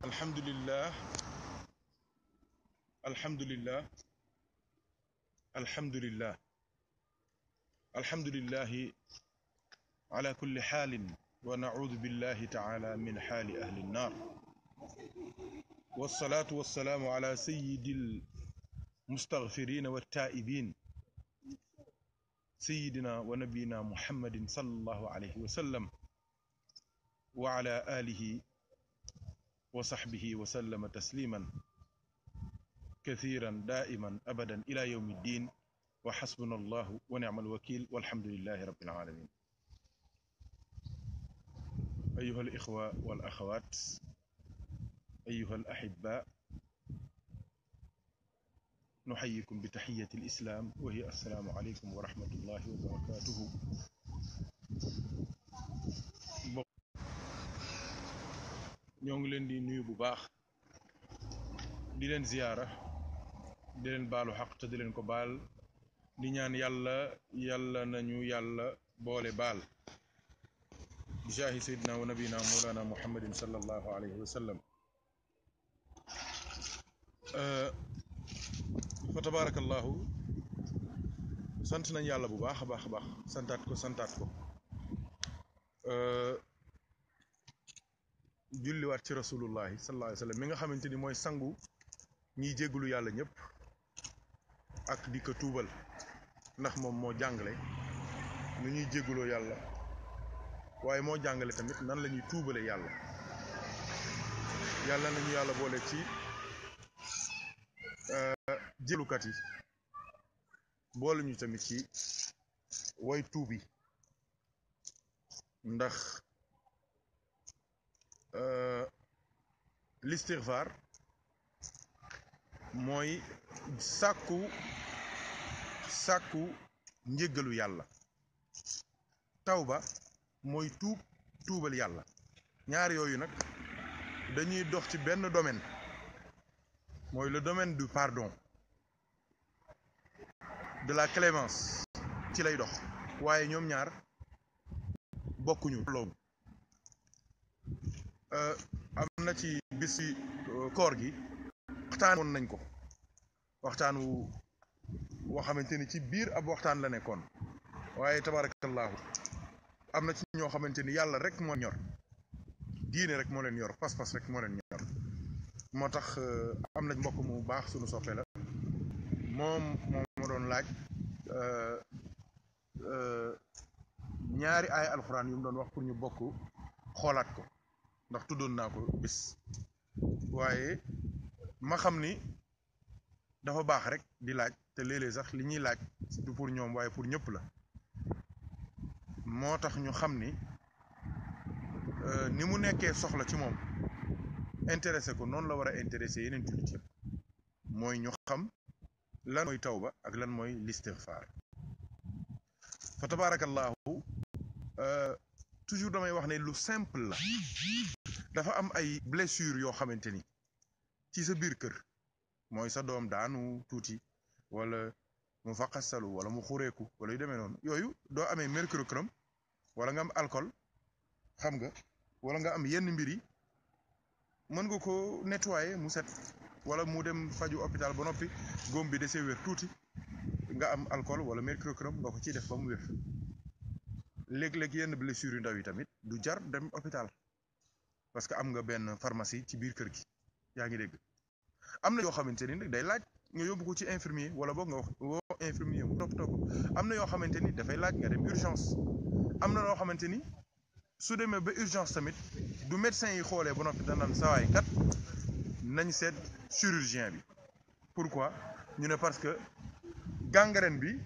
alhamdulillah alhamdulillah alhamdulillah alhamdulillahi ala kulli xaalin wa naudu billahi taala min xaali ahli nnaar wassalaatu wassalaamu ala sayyidil mustaghfirina wattaa'ibin sayyidina wa nabiyina muhammadin sallallahu alayhi wa sallam wa ala alihi wa sahbihi wa sallama tasliman kathiran daiman abadan ila yawmi ddin wa xasbuna allahu wa ni'mal wakil walhamdulillahi rabbil alamin. أيها الإخوة والأخوات أيها الأحباء نحييكم بتحية الإسلام وهي السلام عليكم ورحمة الله وبركاته. ñoo ngi leen di nuyu bu baax di leen ziyaara di leen baalu xaq te di leen ko baal di ñaan yàlla nañu yàlla boole baal bi jaahi sayyidina wa nabiyina mawlana muhammadin sallallahu alayhi wa sallam. fa tabarakallahu sant nañ yàlla bu baax a baax a baax santaat ko julliwaat ci rasulullahi sallallahu alayhi wa sallam mi nga xamante ni mooy sangu ñiy jéggulu yàlla ñëpp ak di ko tuubal ndax moom moo jàngale nu ñuy jégguloo yàlla waaye moo jàngale tamit nan la ñuy tuubale yàlla nañu yàlla boole ci jéglukat yi boole ñu tamit ci way tuubi ndax l'istighfar mooy sàkku njéggalu yàlla, tawba mooy tuubal yàlla. ñaar yooyu nag dañuy dox ci benn domaine, mooy le domaine du pardon, de la clémence ci lay dox, waaye ñoom ñaar bokkuñu loolu. am na ci bisi koor gi waxtaanoon nañ ko waxtaan woo xamante ni ci biir ab waxtaan la nekkoon, waaye tabarakallahu am na ci ñoo xamante ni yàlla rek moo ñor, diine rek moo leen yor, pas-pas rek moo leen ñor. moo tax am na mbokk mu baax suñu soppe la, moom ma doon laaj ñaari ay alxuraan yu mu doon wax pour ñu bokk xoolaat ko, ndax tuddoon naa ko bis, waaye ma xam ni dafa baax rek di laaj, te léeg-léeg sax li ñuy laaj du pour ñoom waaye pour ñëpp la. moo tax ñu xam ni ni mu nekkee soxla ci moom intéressé ko, noonu la war a intéressé yeneen jullit yëpp, mooy ñu xam lan mooy tawba ak lan mooy l'istighfar. fa tabarakallahu toujours damay wax ne lu simple la. dafa am ay blessure yoo xamante ni ci sa biir kër, mooy sa doom daanu tuuti wala mu faqasalu wala mu xureeku wala yu demee noonu, yooyu doo amee mercurochrome wala nga am alcool, xam nga, wala nga am yenn mbir yi, mën nga ko nettoyer mu set, wala mu dem faju hôpital ba noppi góom bi desee wér tuuti, nga am alcool wala mercurochrome nga ko ciy def ba mu wér. léeg-léeg yenn blessure yu ndaw yi tamit du jar dem hôpital, parce que am nga benn pharmacie ci biir kër gi, yaa ngi dégg. am na yoo xamante ni nag day laaj nga yóbbu ko ci infirmier, wala boog nga wax woo infirmier mu toppatoo ko. am na yoo xamante ni dafay laaj nga dem urgence. am na loo xamante ni su demee ba urgence tamit du médecin yi xoolee ba noppi danaan sawaay kat nañ seet chirurgien bi. pourquoi ñu ne parce que gangrène bi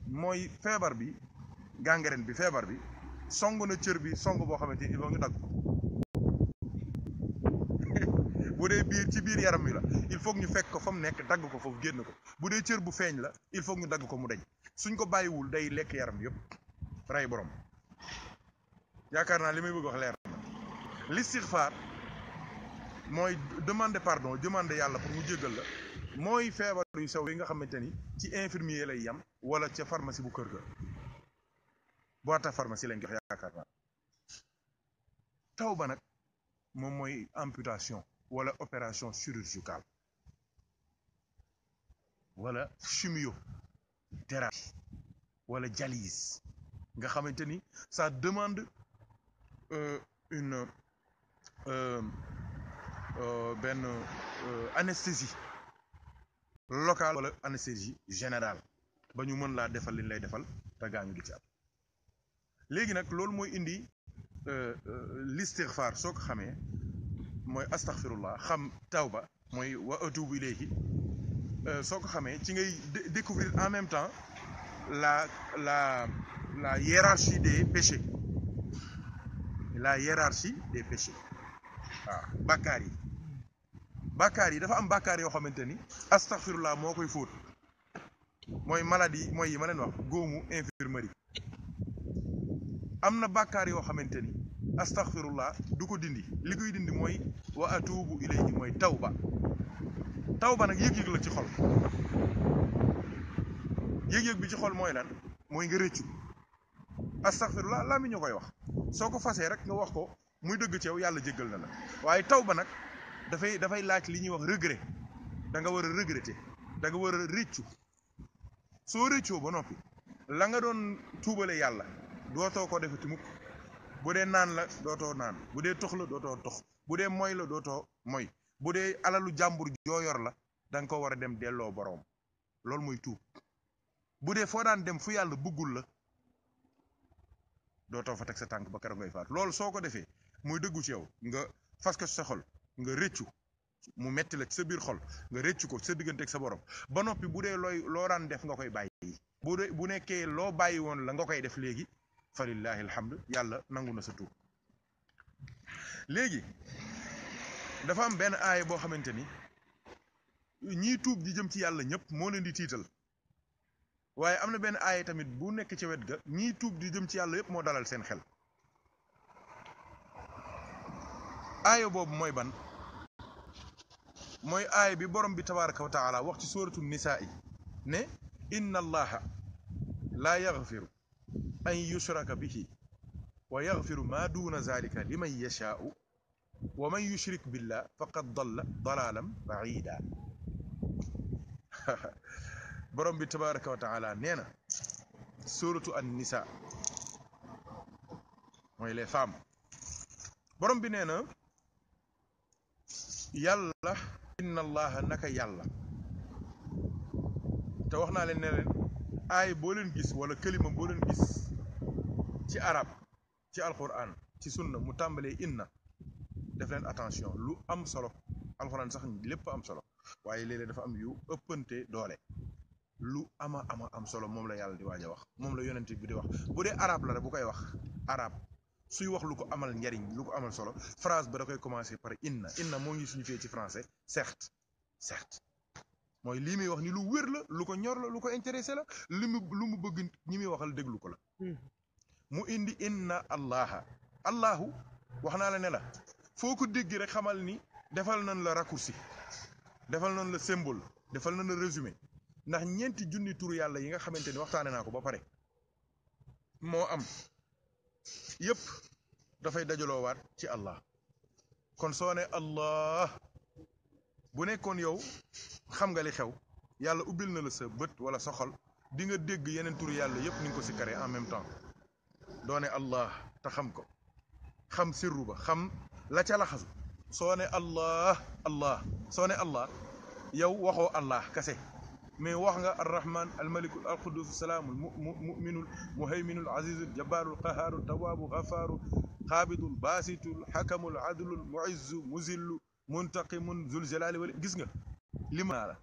mooy feebar bi, gangrène bi feebar bi song na cër bi song boo xamante ni il faut ñu dagg ko. bu dee ci biir yaram wi la, il faut ñu fekk ko fa mu nekk, dagg ko foofu, génn ko. bu dee cër bu feeñ la, il faut ñu dagg ko mu deñ. suñ ko bàyyiwul day lekk yaram yëpp, rey borom. yaakaar naa li may bëgg wax leer na. l'istighfar mooy demander pardon, demander yàlla pour mu jéggal la, mooy feebar yu sew yi nga xamante ni ci infirmier lay yam, wala ca pharmacie bu kër ga, boîte à pharmacie lañ jox yaakaar naa. tawba nag moom mooy amputation, wala opération chirurgicale wala chimiothérapie wala dialyse nga xamante ni ça demande une benn anesthésie locale wala anesthésie générale ba ñu mën laa defal liñ lay defal te gaañu du ci am léegi nag loolu mooy indi l'istighfar soo ko xamee mooy astaghfirullah xam tawba mooy wa atubu ilayhi soo ko xamee ci ngay découvrir en même temps la hiérarchie des péchés waaw bàkkaar yi dafa am bàkkaar yoo xamante ni astaghfirullah moo koy fóot mooy maladie mooy yi ma leen wax góomu infirmerie am na bàkkaar yoo xamante ni astaghfirullah du ko dindi li koy dindi mooy wa atubu ilayhi mooy tawba nag yëg-yëg la ci xol yëg-yëg bi ci xol mooy lan mooy nga rëccu astaghfirullah laa mi ñu koy wax soo ko fasee rek nga wax ko muy dëgg ci yow yàlla jéggal na la waaye tawba nag dafay laaj li ñuy wax regret da nga war a regretter da nga war a rëccu soo rëccoo ba noppi la nga doon tuubale yàlla dootoo ko defati mukk bu dee naan la dootoo naan bu dee tox la dootoo tox bu dee moy la dootoo moy bu dee alalu jàmbur joo yor la da nga ko war a dem delloo boroom loolu mooy tuub bu dee foo daan dem fu yàlla bëggul la dootoo fa teg sa tànk ba keroog ngay faat loolu soo ko defee muy dëggu ci yow nga fas ko sa xol nga rëccu mu metti la ci sa biir xol nga rëccu ko sa diggante ak sa borom ba noppi bu dee loo daan def nga koy bàyyi bu nekkee loo bàyyi woon la nga koy def léegi fa lillahi alhamdu yàlla nangu na sa tuub léegi dafa am benn aaya boo xamante ni ñii tuub di jëm ci yàlla ñëpp moo leen di tiital waaye am na benn aaya tamit bu nekk ci wet ga ñii tuub di jëm ci yàlla yëpp moo dalal seen xel aaya boobu mooy ban mooy aaya bi borom bi tabaraka wa taala wax ci sóoratu nisaa yi ne inna allaha laa yaghfiru an yushraka bihi wa yaghfiru ma duna zalika liman yashaa'u wa man yushrik billah faqad dalla dalalan baida borom bi tabaraka wa taala nee na suratu an nisa mooy les femmes borom bi nee na yàlla inna allaha naka yàlla te wax naa leen ne leen aay boo leen gis wala kalima boo leen gis ci arab ci alquran ci sunna mu tàmbalee inna def leen attention lu am solo alquran sax lépp am solo waaye léeg-léeg dafa am yu ëppante doole lu ama am solo moom la yàlla di waaj a wax moom la yonent bi di wax bu dee arab la rek bu koy wax arab suy wax lu ko amal njariñ lu ko amal solo phrase ba da koy commencer par inna moo ngi signifié ci français certes mooy lii muy wax ni lu wér la lu ko ñor la lu ko intéressé la lu mu bëgg ñi muy waxal déglu ko la mu indi inna allahu wax naa la ne la foo ko dégg rek xamal ni defal nañ la raccourci defal nañ la symbole defal nañ la résumé ndax ñeenti junni turu yàlla yi nga xamante ni waxtaane naa ko ba pare moo am yëpp dafay dajaloowaat ci allah kon soo ne allah bu nekkoon yow xam nga li xew yàlla ubbil na la sa bët wala sa xol di nga dégg yeneen turu yàlla yëpp ni nga ko sikkaree en même temps doo ne allah te xam ko xam sirru ba xam la ca laxasu soo ne allah soo ne allah yow waxoo allah kase mais wax nga arrahman almalikul alqudus salaamul muminul muhayminul azizul jabbaarul qahaaru tawaabu gafaaru xaabidul baasitul xakamul adlul muizzu muzillu muntaqimun zul jalaali wala gis nga li ma la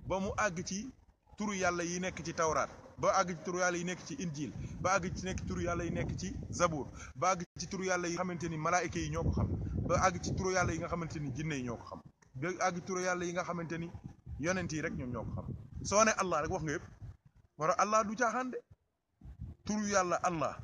ba mu àgg ci turu yàlla yi nekk ci tawraat ba àgg ci turu yàlla yi nekk ci injil ba àgg ci nekk turu yàlla yi nekk ci zabur ba àgg ci turu yàlla yi nga xamante ni malaayika yi ñoo ko xam ba àgg ci turu yàlla yi nga xamante ni jinne yi ñoo ko xam ba àgg ci turu yàlla yi nga xamante ni yonent yi rek ñoom ñoo ko xam soo ne allah rek wax nga yëpp war allah du caaxaan de turu yàlla allah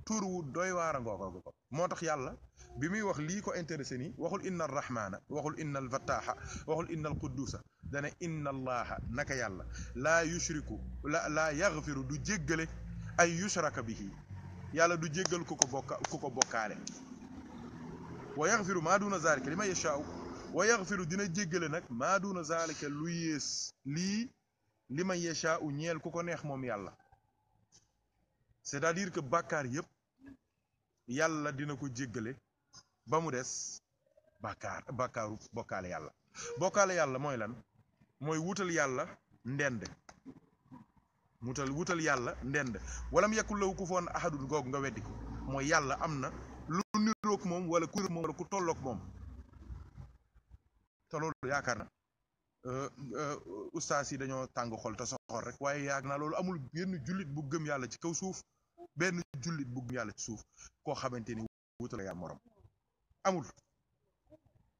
tur wu doy waar a ngoo ko moo tax yàlla bi muy wax lii ko intéressé nii waxul inna arrahmana waxul inna alfattaha waxul inna alquddusa dana inna allaha naka yàlla laa yushriku laa yaghfiru du jéggale ay yushraka bihi yàlla du jéggal ku ko bokkaale wa yaghfiru maa duna zalika liman yashaa'u wa yaxfiru dina jéggale nag maa duna zalika lu yées lii li man yasha u ñeel ku ko neex moom yàlla c'est-à-dire que bàkkaar yépp yàlla dina ko jéggale ba mu des bàkkaaru bokkaale yàlla mooy lan mooy wutal yàlla ndend wutal yàlla ndend walam yakul lahu kufuwan ahadun googu nga weddi ko mooy yàlla am na lu niroog moom wala ku tolloog moom te loolu yaakaar na ustaas yi dañoo tàng xol te soxor rek waaye yaakaar naa loolu amul benn jullit bu gëm yàlla ci kaw suuf benn jullit bu gëm yàlla ci suuf koo xamante ni wutal yàlla morom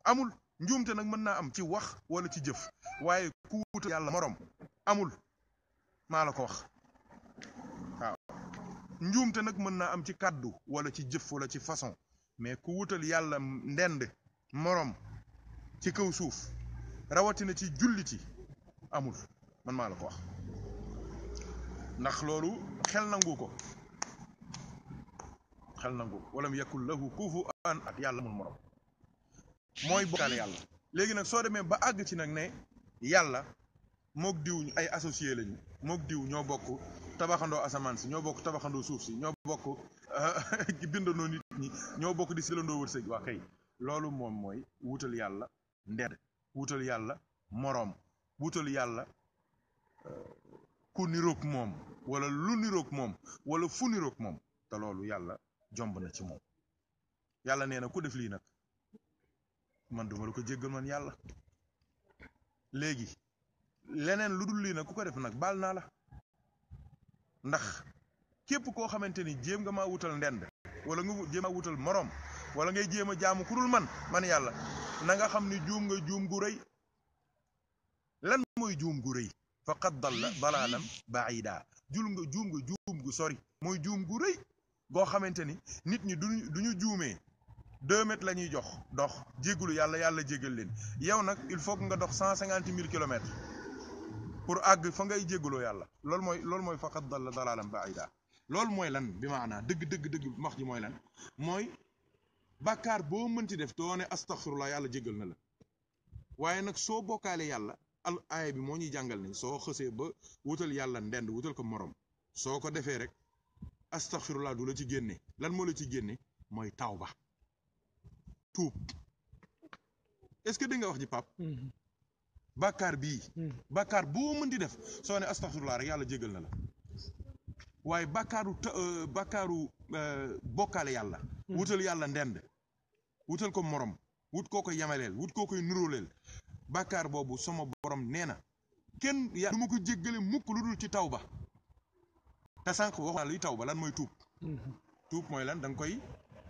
amul njuumte nag mën naa am ci wax wala ci jëf waaye ku wutal yàlla morom amul maa la ko wax waaw njuumte nag mën naa am ci kàddu wala ci jëf wala ci façon mais ku wutal yàlla ndend morom ci kaw suuf rawatina ci julliti amul man maa la ko wax ndax loolu xel nangu walam yakul lahu kufuwan ahad yàlla amul morom mooy bokkaale yàlla léegi nag soo demee ba àgg ci nag ne yàlla mook diw ay associé lañu mook diw ñoo bokk tabaxandoo asamaan si ñoo bokk tabaxandoo suuf si ñoo bokk bindandoo nit ñi ñoo bokk di silandoo wërsëg waa kay loolu moom mooy wutal yàlla ndedd wutal yàlla moroom wutal yàlla ku niroog moom wala lu niroog moom wala fu niroog moom te loolu yàlla jomb na ci moom yàlla nee na ku def lii nag man duma la ko jéggal man yàlla léegi leneen lu dul lii nag ku ko def nag baal naa la ndax képp koo xamante ni jéem nga maa wutal ndend wala nga jéem a wutal moroom wala ngay jéem a jaamu ku dul man yàlla na nga xam ni juum nga juum gu rëy lan mooy juum gu rëy faqad dalla dalaalan baida juum gu sori mooy juum gu rëy goo xamante ni nit ñi duñu juumee 2 mètres la ñuy dox jéggulu yàlla jéggal leen yow nag il faut que nga dox 150 000 kilomètres pour àgg fa ngay jégguloo yàlla loolu mooy faqad dalla dalaalan baida loolu mooy lan bi maanaa dëgg max ji mooy lan mooy bàkkaar boo mënti def doo ne astaghfirullah yàlla jéggal na la waaye nag soo bokkaale yàlla aaya bi moo ñuy jàngal ne soo xësee ba wutal yàlla ndend wutal ko morom soo ko defee rek astaghfirullah du la ci génne lan moo la ci génne mooy tawba tuub est-ce que di nga wax ji pap bàkkaar bii bàkkaar boo mënti def soo ne astaghfirullah rek yàlla jéggal na la waaye bàkkaaru bokkaale yàlla wutal yàlla ndend wutal ko morom wut koo koy yamaleel wut koo koy nuróoleel bàkkaar boobu sama borom nee na kenn yaa du ma ko jéggale mukk lu dul ci tawba te sànq wax naa luy tawba lan mooy tuub tuub mooy lan da nga koy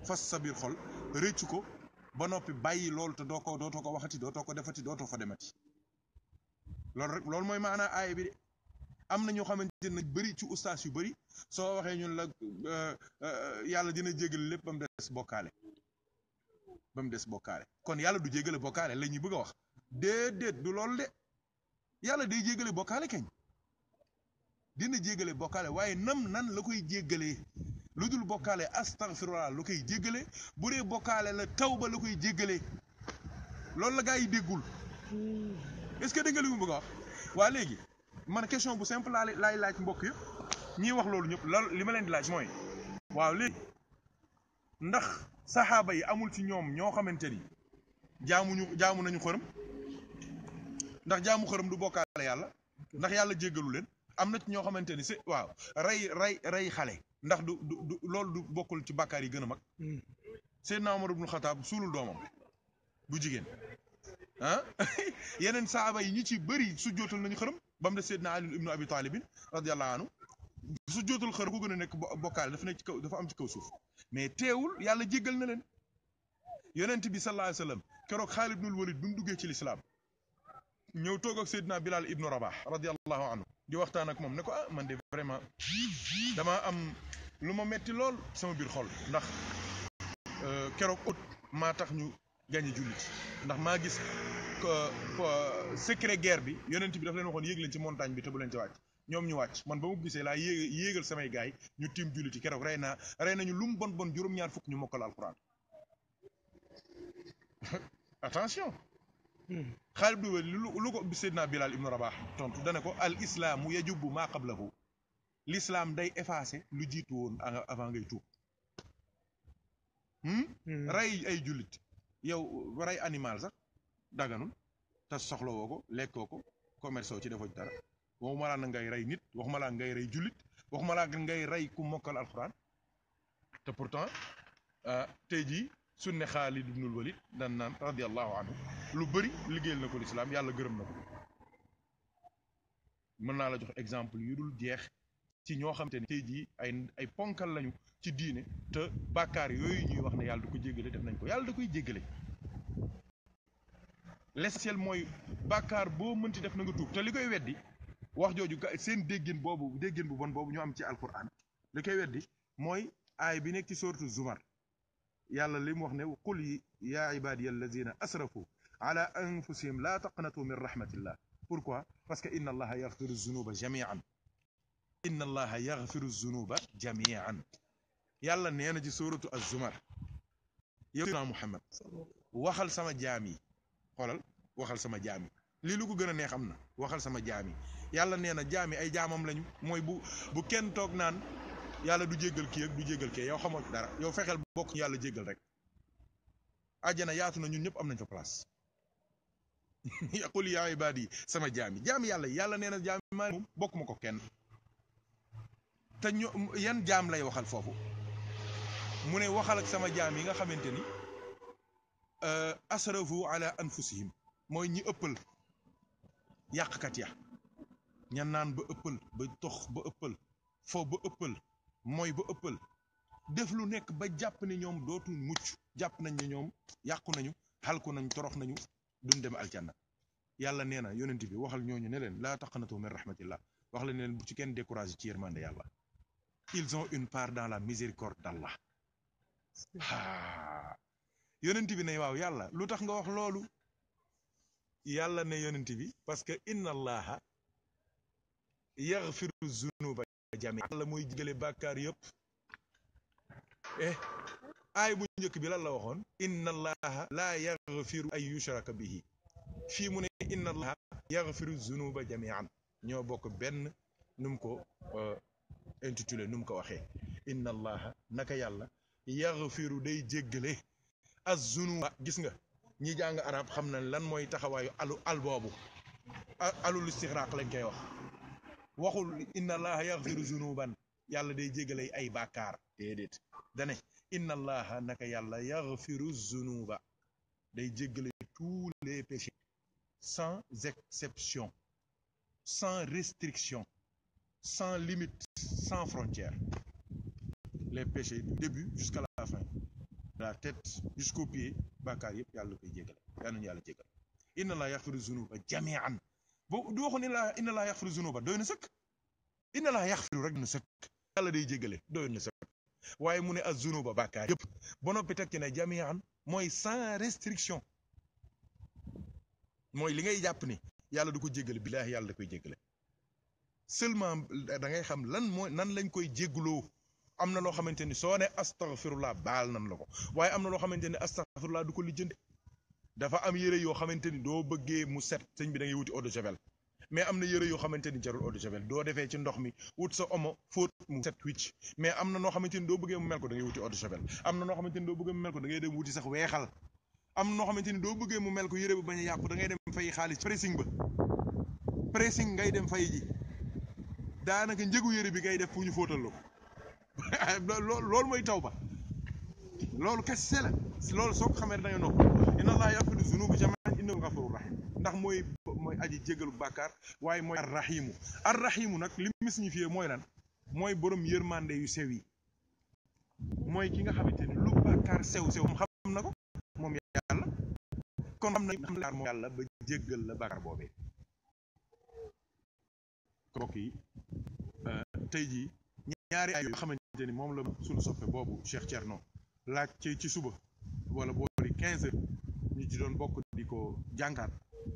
fas sa biir xol rëccu ko ba noppi bàyyi loolu te dootoo ko waxati dootoo ko defati dootoo fa demati loolu mooy maanaa aaya bi de am na ñoo xamante ne bëri ci ustaas yu bëri soo waxee ñun la yàlla dina jéggale lépp ba mu des bokkaale kon yàlla du jéggale bokkaale la ñuy bëgg a wax déedéet du loolu de yàlla day jéggale bokkaale keñ dina jéggale bokkaale waaye nan la koy jéggalee lu dul bokkaale astaghfirullah la koy jéggale bu dee bokkaale la tawba la koy jéggalee loolu la gaa yi déggul est-ce que dégg nga li mu bëgg a wax waa léegi man question bu simple laay laaj mbokk yëpp ñiy wax loolu ñëpp li ma leen di laaj mooy waaw léegi ndax saxaaba yi amul ci ñoom ñoo xamante ni jaamu nañu xërëm ndax jaamu xërëm du bokkaale yàlla ndax yàlla jéggalu leen am na ci ñoo xamante ni waaw rey xale ndax du loolu du bokkul ci bàkkaar yi gën a mag Seydina Omar ibn Khattab suulul doomam bu jigéen yeneen saxaaba yi ñi ci bëri su jootal nañu xërëm ba mu des Seydina Ali ibnu Abi Talibin radiyallahu anhu su jootal xërëm ko gën a nekk bokkaale dafa am ci kaw suuf mais teewul yàlla jéggal na leen yonent bi sallallahu alayhi wa sallam keroog Xaalid ibnul Walid bi mu duggee ci lislaam ñëw toog ak Seydina Bilal ibnu Rabah radiyallahu anhu di waxtaan ak moom ne ko man de vraiment dama am lu ma metti lool sama biir xol ndax keroog ut maa tax ñu gañe jullit ndax maa gis secret guerre bi yonent bi daf leen waxoon yéeg leen ci montagne bi te bu leen ci wàcc ñoom ñu wàcc man ba mu gisee laa yéegal samay gaay ñu tiim jullit yi keroog rey nañu lu mu bon juróom-ñaar fukk ñu mokkal alquran attention Xaalid ibn Walid lu ko Seydina Bilal ibnu Rabah tontu dane ko al islaamu yajubu maa qablahu l'islam day effacé lu jiitu woon avant ngay tuub. rey ay jullit yow rey animal sax daganul te soxla woo ko lekkoo ko commerce ci defoo ci dara waxuma laa na ngay rey nit waxuma laa ngay rey jullit waxuma laa ngay rey ku mokkal alxuraan te pourtant tey jii suñ ne Xaalid ibnul Walid dan naan radiallahu anhu lu bëri liggéeyal na ko lislaam yàlla gërëm na ko. mën naa la jox exemple yu dul jeex ci ñoo xamante ni tey jii ay ponkal lañu ci diine te bàkkaar yooyu ñuy wax ne yàlla da ko jéggale def nañ ko yàlla da koy jéggale. l'essentiel mooy bàkkaar boo mënti def na nga tuub te li koy weddi wax jooju seen déggin bu bon boobu ñu am ci alquran li koy weddi mooy aay bi nekk ci sourate Zumar yàlla li mu wax ne qul ya ibadiya allazina asrafu ala anfusihim la taqnatu min rahmatillah. Pourquoi? Parce que inna allaha yaghfiru zunuba jamian. Inna allaha yaghfiru zunuba jamian. yàlla nee na ci sourate Az-Zumar yow na Muhammad waxal sama jaam yi xoolal waxal sama jaam yi lii lu ko gën a neex am na waxal sama jaam yi yàlla nee na jaam yi ay jaamam lañu mooy bu kenn toog naan yàlla du jéggal kii ak du jéggal kee yow xamoo dara yow fexeel bokk yàlla jéggal rek. àjjana yaatu na ñun ñëpp am nañ fa place. qul yaa ibaadi sama jaam yi yàlla nee na jaam yi maa moom bokk ma ko kenn. te yan jaam lay waxal foofu mu ne waxal ak sama jaam yi nga xamante ni asrafu ala anfusihim mooy ñi ëppal yàqkat ya ña naan ba ëppal ba tox ba ëppal fo ba ëppal mooy ba ëppal def lu nekk ba jàpp ne ñoom dootul mucc jàpp nañ ne ñoom yàqu nañu xalku nañ torox nañu duñ dem aljanna. yàlla nee na yonent bi waxal ñooñu ne leen laa taqnatu min rahmatillah wax la ne leen bu ci kenn découragé ci yërmande yàlla. ils ont une part dans la miséricorde d'Allah. yonent bi ne waaw yàlla lu tax nga wax loolu yàlla ne yonent bi parce que inna allaha yaghfiru zunuba jami'an. yàlla mooy jégale bàkkaar yëpp. aay bu njëkk bi lan la waxoon inna allaha laa yaghfiru ay yushraka bihi fii mu ne inna allaha yaghfiru zunuba jami'an ñoo bokk benn nu mu ko intitulé nu mu ko waxee inna allaha naka yàlla yaghfiru day jéggale az-zunuba. gis nga ñi jàng arab xam na lan mooy taxawaayu al boobu alul istixraaq lañ koy wax waxul inna allaha yaghfiru zunuban yàlla day jéggale ay bàkkaar déedéet dane inna allaha naka yàlla yaghfiru zunuba day jéggale tous les péchés sans exception sans restriction sans limite sans frontière. Les péchés du début jusqu'à la fin de la tête jusqu'aux pieds bàkkaar yëpp yàlla koy jéggale yàlla nañu yàlla jéggale. inna allaha yaghfiru zunuba jami'an boo du waxoon inna allaha yaghfiru zunuba doy na sëkk inna allaha yaghfiru rek na sëkk yàlla day jéggale doy na sëkk waaye mu ne az-zunuba bàkkaar yëpp ba noppi teg ci ne jami'an mooy sans restriction mooy li ngay jàpp ni yàlla du ko jéggale billaahi yàlla da koy jéggale. seulement da ngay xam lan mooy nan lañ koy jéggloo. am na loo xamante ni soo ne astaghfirullah baal nan la ko waaye am na loo xamante ni astaghfirullah du ko lijjante. dafa am yére yoo xamante ni doo bëggee mu set sëñ bi da ngay wuti eau de javel mais am na yére yoo xamante ni jarul eau de javel doo defee ci ndox mi wut sa omo fóot mu set wicc mais am na noo xamante ni doo bëggee mu mel ko da ngay wuti eau de javel am na noo xamante ni doo bëggee mu mel ko da ngay dem wuti sax weexal am noo xamante ni doo bëggee mu mel ko yére bu bañ a yàqu da ngay dem fay xaalis pressing ba pressing ngay dem fay ji daanaka njëgu yére bi ngay def pour ñu fóotal la ko loolu mooy taw ba loolu kese la loolu soo ko xamee da nga nokk inna allaha yaghfiru zunuba jami'an innahu ghafurur rahim ndax mooy aji jégalu bàkkaar waaye mooy arrahimu nag li mu signifié mooy lan mooy borom yërmande yu sew yi mooy ki nga xamante ni lu bàkkaar sew xam na ko moom yàlla kon xam na moom yàlla ba jéggal la bàkkaar boobee. mbokk yi tey jii ñaari ay yoo xamante ni moom la suñu soppe boobu Cheikh Thierno laaj ci suba wala boori 15 heures ñu ci doon bokk di ko jàngaat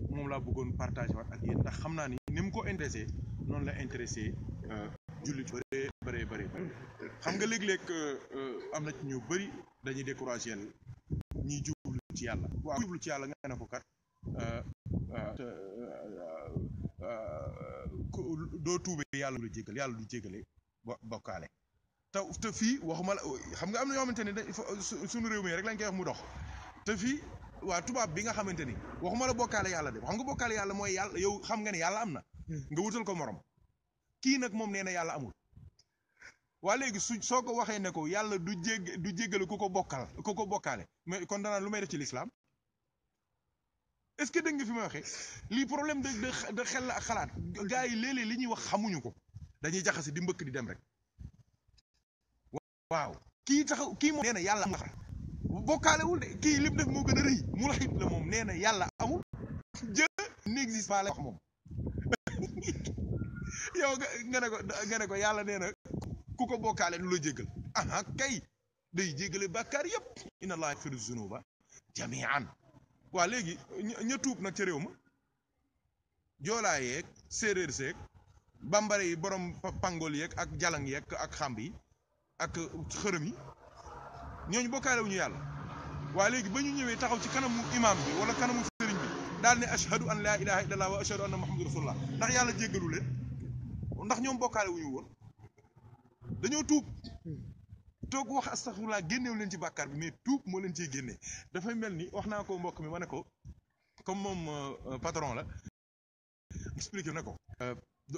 moom laa bëggoon partagé waat ak yéen ndax xam naa ni mu ko intéressé noonu la intéressé jullit bëree xam nga léeg-léeg am na ci ñu bëri dañuy découragé ñiy jublu ci yàlla waaw jublu ci yàlla nga ne ko kat doo tuube yàlla du la jéggal yàlla du jéggale bokkaale te fii waxuma la xam nga am na yoo xamante ni suñu réew mi rek lañ koy wax mu dox te fii waa tubaab bi nga xamante ni waxuma la bokkaale yàlla de xam nga bokkaale yàlla mooy yàlla yow xam nga ne yàlla am na nga wutal ko morom kii nag moom nee na yàlla amul waa léegi soo ko waxee ne ko yàlla du jéggale ku ko bokkaale mais kon danaan lu may def ci l'islam est-ce que dégg nga fi may waxee lii problème de xel la ak xalaat gars yi léeg-léeg li ñuy wax xamuñu ko dañuy jaxase di mbëkk di dem rek waaw kii moom nee na yàlla amul bokkaalewul de kii lim def moo gën a rëy mulhid la moom nee na yàlla amul Dieu n'existe pas la wax moom yow nga ne ko yàlla nee na ku ko bokkaale du la jéggal aha kay day jéggale bàkkaar yëpp inna allaha yaghfiru zunuba jami'an waa léegi ña tuub nag ca réew ma joolaa yeeg séeréer seeg bambara yi borom pangol yeeg ak jalang yeeg ak xamb yi ak xërëm yi ñooñu bokkaale wu ñu yàlla waa léegi ba ñu ñëwee taxaw ci kanamu imam bi wala kanamu sëriñ bi daal ne ashhadu an laa ilaha illallah wa ashhadu anna muhammadu rasulullah ndax yàlla jéggalu leen ndax ñoom bokkaale wu ñu woon dañoo tuub toog wax astaghfirullah génneew leen ci bàkkaar bi mais tuub moo leen ciy génnee dafay mel ni wax naa ko mbokk mi ma ne ko comme moom patron la expliqué na ko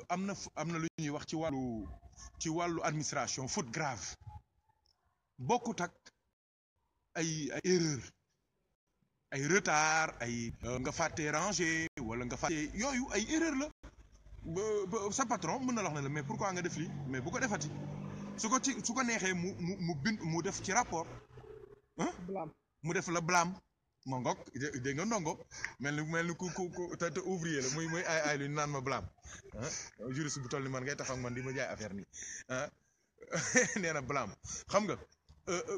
am na lu ñuy wax ci wàllu administration faute grave bokkut ak ay erreur ay retard ay nga fàtte ranger wala nga fàtte yooyu ay erreur la ba sa patron mën na la wax ne la mais pourquoi nga def lii mais bu ko defati su ko neexee mu bind mu def ci rapport blâme mu def la blâme ma ngoog dégg nga ndongo mel ni ku te ouvrier la muy ay lu naan ma blâme juriste bu toll ni man ngay taxaw man di ma jaay affaire nii nee na blâme xam nga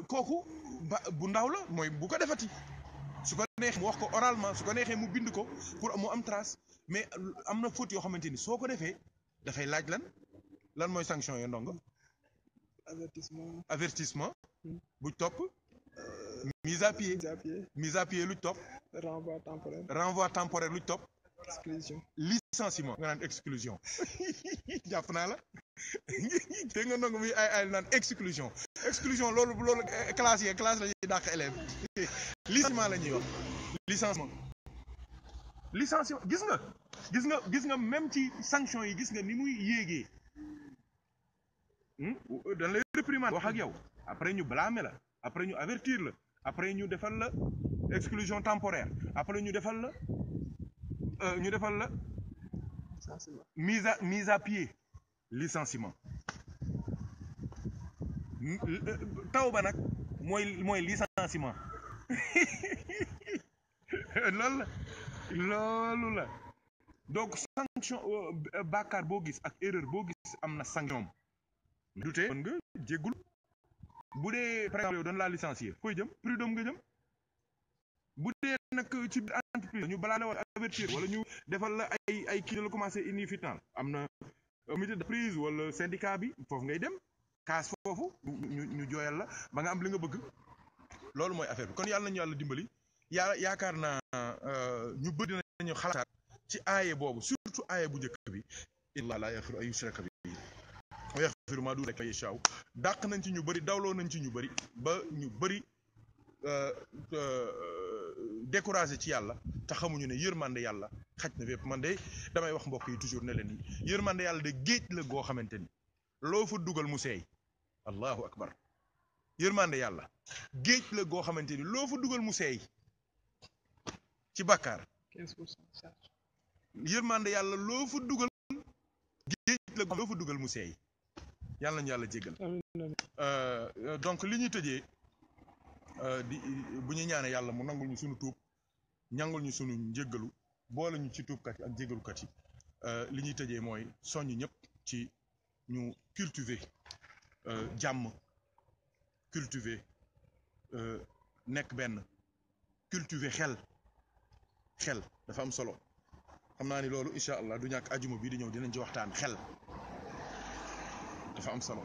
kooku bu ndaw la mooy bu ko defati su ko neexee mu wax ko oralement su ko neexee mu bind ko pour mu am trace mais am na faute yoo xamante ni soo ko defee dafay laaj lan mooy sanction yo ndongo avertissement bu topp mise à pied lu topp renvoi temporaire lu topp licenciement nga naan exclusion jàpp naa la te nga ndongo muy ay naan exclusion loolu classe la ñuy dàq élève licenciement la ñuy wax licenciement gis nga même ci sanction yi gis nga ni muy yéegee dañ lay réprimander wax ak yow après ñu blâmer la après ñu avertir la après ñu defal la exclusion temporaire après ñu defal la mise à pied licenciement taw ba nag mooy licenciement loolu la donc sanction bàkkaar boo gis ak erreur boo gis am na sanction du tee mën nga jéggul bu dee par exemple yow dañ laa licencier fooy jëm prud'homme nga jëm bu dee nag ci entreprise ñu balaa la wala avertir wala ñu defal la ay kii la commencé indi fitnaal am na comité de prise wala syndicat bi foofu ngay dem kaas foofu ñu jooyal la ba nga am li nga bëgg loolu mooy affaire bi kon yàlla nañu yàlla dimbali yaakaar naa ñu bëri nañu xalaat ci aaye boobu surtout aaye bu njëkk bi inna laa yaghfiru an yushraka bihi wa yaghfiru maa duuna zaalika liman yashaa dàq nañ ci ñu bëri dawloo nañ ci ñu bëri ba ñu bëri découragé ci yàlla te xamuñu ne yërmande yàlla xaj na fépp man de damay wax mbokk yi toujours ne leen ni yërmande yàlla de géej la goo xamante ni loo fa dugal mu seey allahu akbar yërmande yàlla géej la goo xamante ni loo fa dugal mu seey ci bàkkaar 15% charge yërmande yàlla loo fa dugal géej la loo fa dugal mu seey yàlla nañu yàlla jéggal donc li ñuy tëjee bu ñu ñaanee yàlla mu nangul ñu suñu tuub ñangul ñu suñu njéggalu boole ñu ci tuubkat yi ak jéggalukat yi li ñuy tëjee mooy soññ ñëpp ci ñu cultiver jàmm cultiver nekk benn cultiver xel dafa am solo xam naa ni loolu incha allah du ñàkk ajuma bii di ñëw dinañ ci waxtaan xel dafa am solo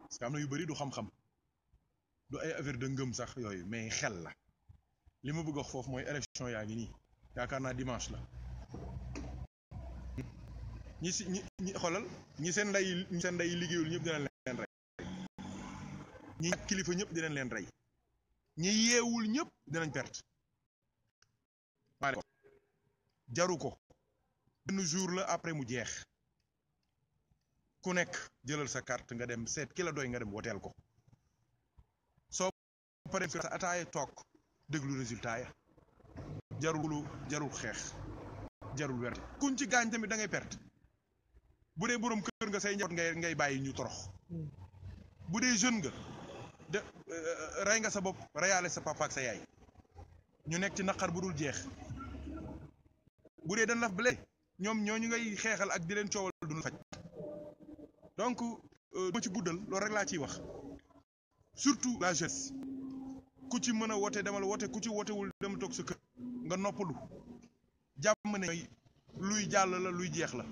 parce que am na yu bari du xam-xam du ay affaire de ngëm sax yooyu mais xel la li ma bëgg wax foofu mooy élection yaa ngi nii yaakaar naa dimanche la ñi xoolal ñi seen ndey yi liggéeyul ñëpp dinañ leen rey ñi kilifa ñëpp dinañ leen rey ñi yeewul ñëpp dinañ perte jaru ko benn jour la après mu jeex ku nekk jëlal sa carte nga dem seet ki la doy nga dem woteel ko soo paree sa ataaya toog déglu résultat ya jarul xeex jarul werte kuñ ci gaañ tamit da ngay perte bu dee boroom kër nga say njaboot ngay bàyyi ñu torox bu dee jeune nga de rey nga sa bopp reyaale sa papa ak sa yaay ñu nekk ci naqar bu dul jeex bu dee dañ la blessé ñoom ñooñu ngay xeexal ak di leen coowal duñu faj donc ma ci guddal loolu rek laa ciy wax surtout la jeunesse ku ci mën a wote demal wote ku ci wotewul dem toog sa kër nga noppalu jàmm ne luy jàll la luy jeex la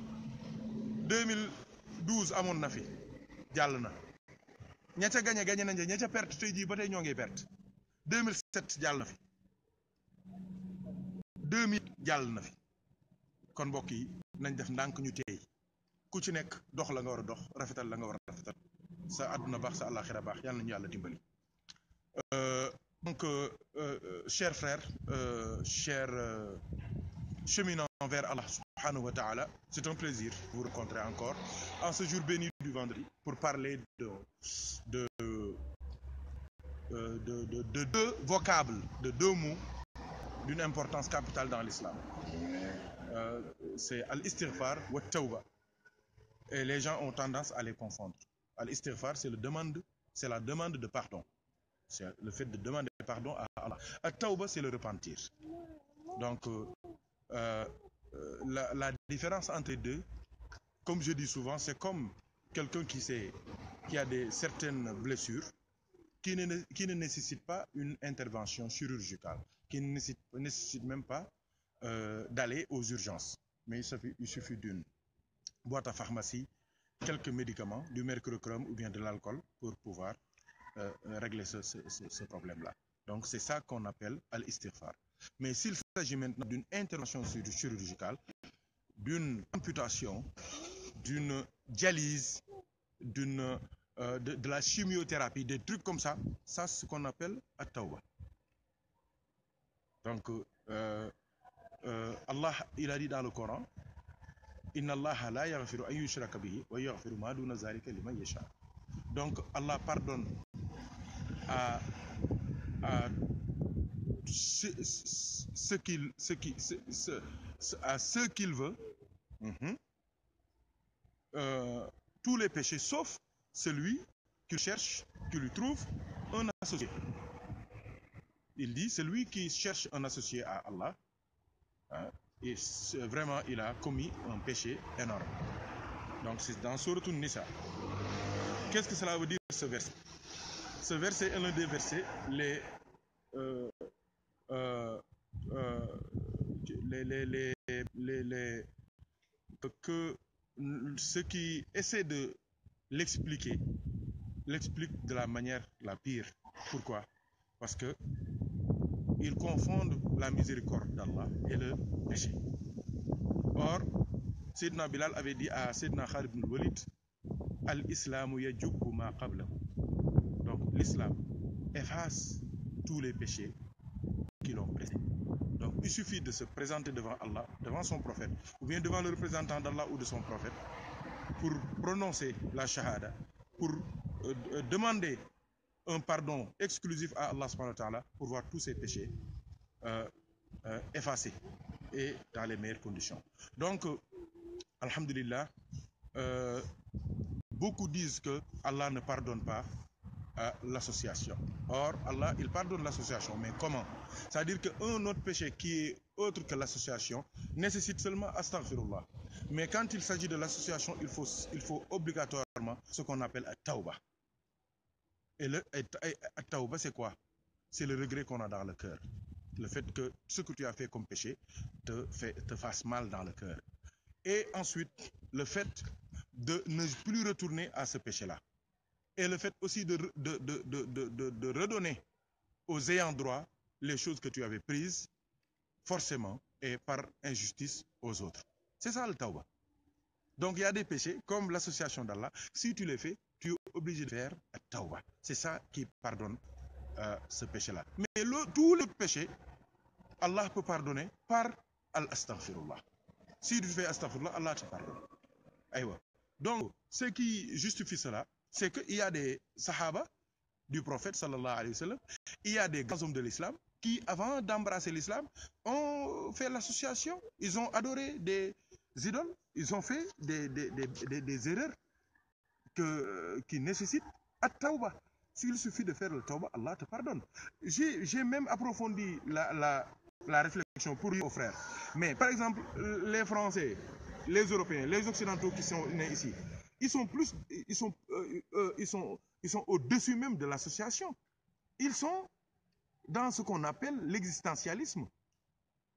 2012 amoon na fi jàll na ña ca gañe nañ ña ca perte tey jii ba tey ñoo ngi perte 2007 jàll na fi 2000 jàll na fi kon mbokk yi nañ def ndànk ñu teey ku ci nekk dox la nga war a dox rafetal la nga war a rafetal sa àdduna baax sa àllaaxira baax yàlla nañu yàlla dimbali donc chers frères chers cheminants vers Allah subhanahu wa ta'ala, c'est un plaisir de vous rencontrer encore en ce jour béni du vendredi pour parler de deux vocables, de deux mots d'une importance capitale dans l'islam. C'est al-istighfar wa tawba. Et les gens ont tendance à les confondre. Al-istighfar, c'est la demande de pardon. C'est le fait de demander pardon à Allah. At-tawba, c'est le repentir. Donc, la différence entre les deux, comme je dis souvent, c'est comme quelqu'un qui a certaines blessures qui ne nécessitent pas une intervention chirurgicale, qui ne nécessite même pas d'aller aux urgences. Mais il suffit d'une boîte à pharmacie, quelques médicaments, du mercurochrome ou bien de l'alcool pour pouvoir régler ce problème-là. Donc c'est ça qu'on appelle al-istighfar. Mais s'il s'agit maintenant d'une intervention chirurgicale, d'une amputation, d'une dialyse, de la chimiothérapie, des trucs comme ça, c'est ce qu'on appelle at-tawba. Donc Allah, il a dit dans le Coran, Inna Allah la yaghfiru an yushraka bihi wa yaghfiru ma duna zalika liman yasha. Donc Allah pardonne à ceux qu'il veut tous les péchés sauf celui qui cherche, qui lui trouve un associé. Il dit celui qui cherche un associé à Allah, et vraiment il a commis un péché énorme. Donc c'est dans Sourate An-Nisa. Qu'est-ce que cela veut dire ce verset? Ce verset est l'un des versets que ceux qui essaient de l'expliquent de la manière la pire. Pourquoi? Parce que ils confondent la miséricorde d'Allah et le péché. Or, Sayyidina Bilal avait dit à Sayyidina Khalid ibn al-Walid, Al-Islamu yajubbu ma qablahu. Donc l'islam efface tous les péchés qui l'ont précédé. Donc il suffit de se présenter devant Allah, devant son prophète, ou bien devant le représentant d'Allah ou de son prophète, pour prononcer la shahada, pour demander un pardon exclusif à Allah subhanahu wa ta'ala, pour voir tous ses péchés effacés et dans les meilleures conditions. Donc, alhamdulillah, beaucoup disent que Allah ne pardonne pas l'association. Or, Allah, il pardonne l'association, mais comment? C'est-à-dire qu'un autre péché qui est autre que l'association nécessite seulement astaghfirullah. Mais quand il s'agit de l'association, il faut obligatoirement ce qu'on appelle at-tawba. Et le at-tawba, c'est quoi? C'est le regret qu'on a dans le cœur. Le fait que ce que tu as fait comme péché te fasse mal dans le cœur. Et ensuite, le fait de ne plus retourner à ce péché-là. Et le fait aussi de redonner aux ayants droit les choses que tu avais prises, forcément, et par injustice aux autres. C'est ça le tawba. Donc il y a des péchés comme l'association d'Allah. Si tu les fais, tu es obligé de faire tawba. C'est ça qui pardonne ce péché-là. Mais tous les péchés, Allah peut pardonner par al-astaghfirullah. Si tu fais astaghfirullah, Allah te pardonne. Aïwa. Donc, ce qui justifie cela, c'est qu'il y a des sahaba du prophète sallallahu alayhi wa sallam, il y a des grands hommes de l'islam qui, avant d'embrasser l'islam, ont fait l'association. Ils ont adoré des idoles, ils ont fait des erreurs qui nécessitent at-tawbah. S'il suffit de faire le tawbah, Allah te pardonne. J'ai même approfondi la réflexion pour dire aux frères. Mais par exemple, les Français, les Européens, les Occidentaux qui sont nés ici, ils sont au-dessus même de l'association. Ils sont dans ce qu'on appelle l'existentialisme.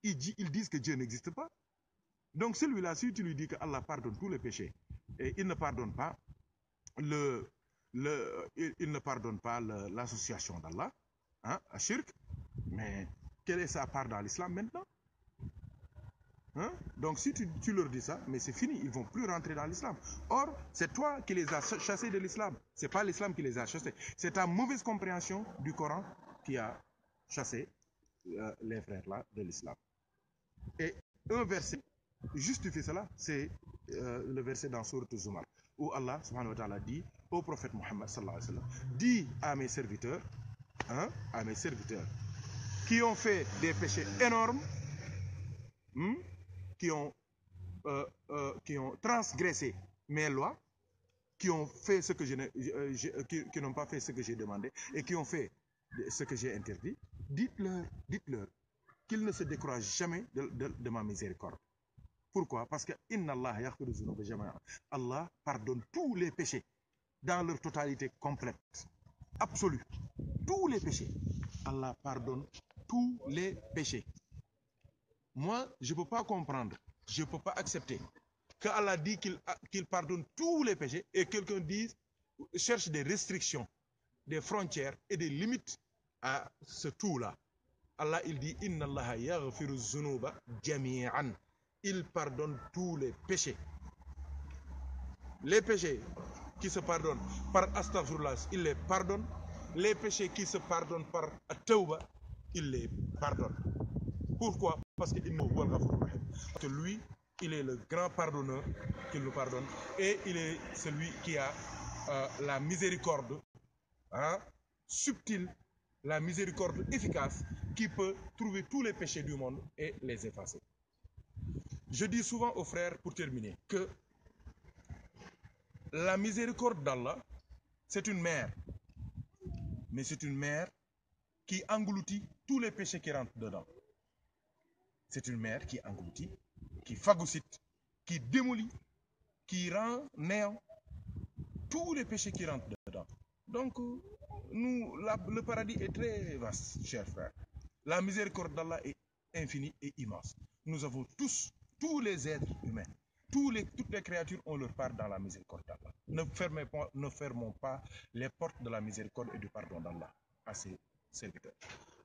Ils disent que Dieu n'existe pas. Donc celui-là, si tu lui dis que Allah pardonne tous les péchés, et il ne pardonne pas l'association d'Allah, hein, à shirk, mais quelle est sa part dans l'islam maintenant? Hein? Donc si tu leur dis ça, mais c'est fini, ils ne vont plus rentrer dans l'islam. Or, c'est toi qui les as chassés de l'islam. Ce n'est pas l'islam qui les a chassés. C'est ta mauvaise compréhension du Coran qui a chassé les frères-là de l'islam. Et un verset justifie cela, c'est le verset dans Sourate Zumar, où Allah subhanahu wa ta'ala dit au prophète Muhammad sallallahu alayhi wa sallam, dis à mes serviteurs, qui ont fait des péchés énormes, qui ont transgressé mes lois, qui ont fait ce que qui n'ont pas fait ce que j'ai demandé et qui ont fait ce que j'ai interdit, dites-leur qu'ils ne se découragent jamais de ma miséricorde. Pourquoi? Parce que Inna Allah yaghfiru dhunuba jami'an. Allah pardonne tous les péchés dans leur totalité complète, absolue. Tous les péchés. Allah pardonne tous les péchés. Moi, je ne peux pas comprendre, je ne peux pas accepter que Allah dit qu'il pardonne tous les péchés et quelqu'un cherche des restrictions, des frontières et des limites à ce tout-là. Allah, il dit Inna Allah yaghfiru dhunuba jami'an. Il pardonne tous les péchés. Les péchés qui se pardonnent par astaghfirullah, il les pardonne. Les péchés qui se pardonnent par at-tawbah, il les pardonne. Pourquoi? Parce que lui, il est le grand pardonneur qui nous pardonne et il est celui qui a la miséricorde subtile, la miséricorde efficace qui peut trouver tous les péchés du monde et les effacer. Je dis souvent aux frères, pour terminer, que la miséricorde d'Allah, c'est une mer, mais c'est une mer qui engloutit tous les péchés qui rentrent dedans. C'est une mer qui engloutit, qui phagocyte, qui démolit, qui rend néant tous les péchés qui rentrent dedans. Donc, le paradis est très vaste, chers frères. La miséricorde d'Allah est infinie et immense. Nous avons tous les êtres humains, toutes les créatures ont leur part dans la miséricorde d'Allah. Ne fermons pas les portes de la miséricorde et du pardon d'Allah à ses serviteurs.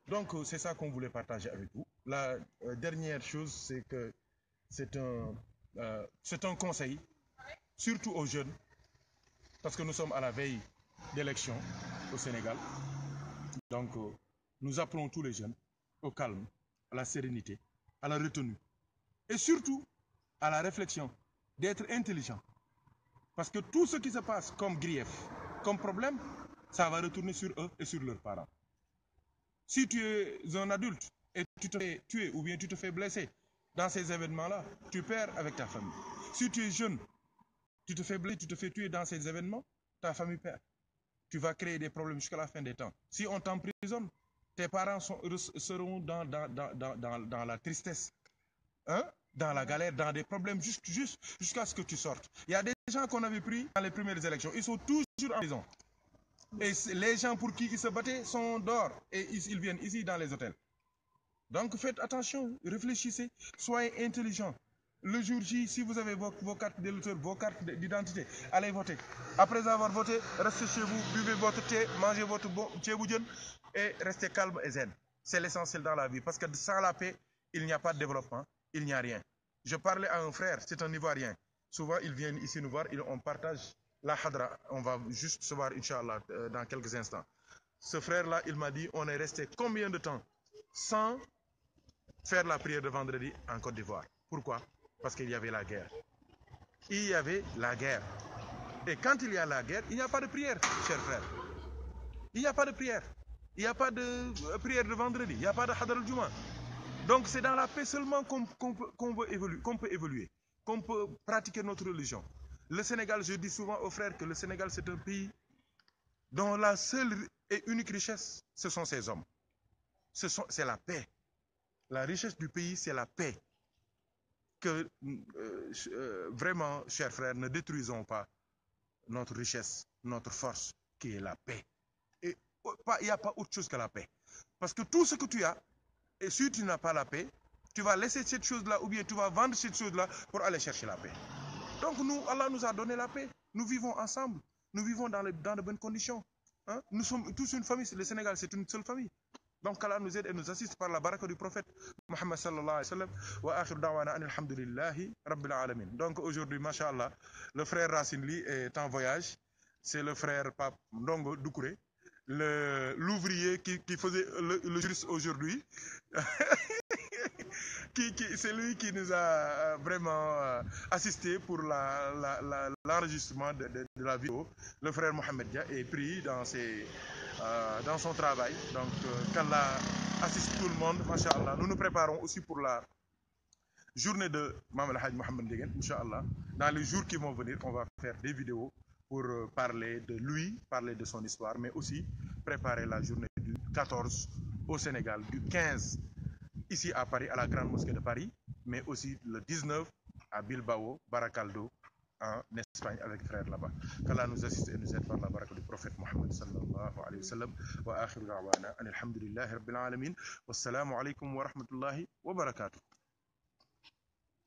Donc, c'est ça qu'on voulait partager avec vous. La dernière chose, c'est que c'est un conseil, surtout aux jeunes, parce que nous sommes à la veille d'élections au Sénégal. Donc, nous appelons tous les jeunes au calme, à la sérénité, à la retenue, et surtout à la réflexion, d'être intelligent. Parce que tout ce qui se passe comme grief, comme problème, ça va retourner sur eux et sur leurs parents. Si tu es un adulte et tu te fais tuer ou bien tu te fais blesser dans ces événements-là, tu perds avec ta famille. Si tu es jeune, tu te fais blesser, tu te fais tuer dans ces événements, ta famille perd. Tu vas créer des problèmes jusqu'à la fin des temps. Si on t'emprisonne, tes parents seront dans la tristesse, dans la galère, dans des problèmes jusqu'à ce que tu sortes. Il y a des gens qu'on avait pris dans les premières élections, ils sont toujours en prison. Et les gens pour qui ils se battaient sont dehors et ils viennent ici dans les hôtels. Donc faites attention, réfléchissez, soyez intelligents. Le jour J, si vous avez vos cartes d'électeur, vos cartes d'identité, allez voter. Après avoir voté, restez chez vous, buvez votre thé, mangez votre thé et restez calme et zen. C'est l'essentiel dans la vie parce que sans la paix, il n'y a pas de développement, il n'y a rien. Je parlais à un frère, c'est un Ivoirien. Souvent, ils viennent ici nous voir, on partage la hadra. On va juste se voir, Inch'Allah, dans quelques instants. Ce frère-là, il m'a dit, on est resté combien de temps sans faire la prière de vendredi en Côte d'Ivoire. Pourquoi? Parce qu'il y avait la guerre. Il y avait la guerre. Et quand il y a la guerre, il n'y a pas de prière, chers frères. Il n'y a pas de prière. Il n'y a pas de prière de vendredi. Il n'y a pas de hadra al-Juma. Donc c'est dans la paix seulement qu'on peut évoluer, qu'on peut pratiquer notre religion. Le Sénégal, je dis souvent aux frères que le Sénégal, c'est un pays dont la seule et unique richesse, ce sont ses hommes. C'est la paix. La richesse du pays, c'est la paix. Que vraiment, chers frères, ne détruisons pas notre richesse, notre force, qui est la paix. Et il n'y a pas autre chose que la paix. Parce que tout ce que tu as, et si tu n'as pas la paix, tu vas laisser cette chose-là ou bien tu vas vendre cette chose-là pour aller chercher la paix. Donc nous, Allah nous a donné la paix. Nous vivons ensemble. Nous vivons dans de bonnes conditions. Hein? Nous sommes tous une famille. Le Sénégal, c'est une seule famille. Donc Allah nous aide et nous assiste par la baraka du prophète Muhammad sallallahu alayhi wa sallam. Wa akhir da'wana alhamdulillahi rabbil alamin. Donc aujourd'hui, mashallah, le frère Racine Ly est en voyage. C'est le frère Pape Ndongo Doucouré, l'ouvrier qui faisait le juriste aujourd'hui. C'est lui qui nous a vraiment assisté pour l'enregistrement de la vidéo. Le frère Mohamed Dia est pris dans son travail. Donc, qu'Allah assiste tout le monde, Masha'Allah. Nous nous préparons aussi pour la journée de Mame El Hadj Mohamed Ndieguene, Inch'Allah. Dans les jours qui vont venir, on va faire des vidéos pour parler de lui, parler de son histoire, mais aussi préparer la journée du 14 au Sénégal, du 15 ici à Paris, à la Grande Mosquée de Paris, mais aussi le 19 à Bilbao, Baracaldo, en Espagne, avec frère là-bas. Qu'Allah nous assiste et nous aide par la baraka du prophète Mohammed sallallahu alayhi wa sallam. Wa akhiru da'wana, alhamdulillahi rabbil alamin. Wassalamu alaykum wa rahmatullahi wa barakatuh.